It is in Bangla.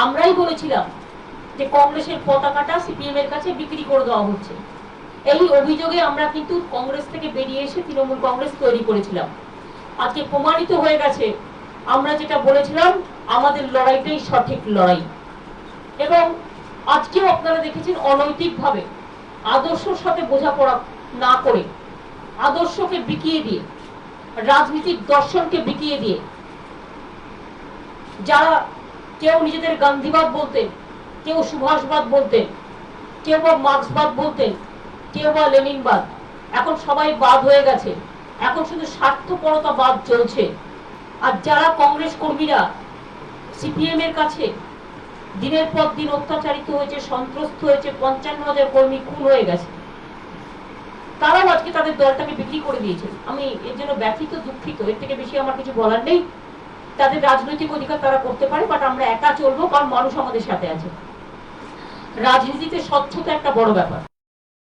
আমরাই বলেছিলাম যে কংগ্রেসের পতাকাটা সিপিএম এর কাছে বিক্রি করে দেওয়া হচ্ছে। এই অভিযোগে আমরা কিন্তু কংগ্রেস থেকে বেরিয়ে এসে তৃণমূল কংগ্রেস তৈরি করেছিলাম। আজকে প্রমাণিত হয়ে গেছে আমরা যেটা বলেছিলাম আমাদের লড়াইটাই সঠিক লড়াই। এবং আজকেও আপনারা দেখেছেন অনৈতিকভাবে আদর্শের সাথে বোঝাপড়া না করে, আদর্শকে বিকিয়ে দিয়ে, রাজনীতিক দর্শনকে বিকিয়ে দিয়ে, যারা কেউ নিজেদের গান্ধীবাদ বলতেন, কেউ সুভাষবাদ বলতেন, কেউ বা মার্ক্সবাদ বলতেন, কেউ বা লেনিনবাদ, এখন সবাই বাদ হয়ে গেছে। এখন শুধু স্বার্থপরতা বাদ চলছে। আর যারা কংগ্রেস কর্মীরা সিপিএম এর কাছে দিনের পর দিন অত্যাচারিত হয়েছে, সন্ত্রস্ত হয়েছে, ৫৫,০০০ কর্মী খুন হয়ে গেছে, তারাও আজকে তাদের দলটাকে বিক্রি করে দিয়েছে। আমি এর জন্য ব্যথিত, দুঃখিত। এর থেকে বেশি আমার কিছু বলার নেই। তাদের রাজনৈতিক অধিকার তারা করতে পারে, বাট আমরা একা চলবো, কারণ মানুষ আমাদের সাথে আছে। রাজনীতিতে স্বচ্ছতা একটা বড় ব্যাপার।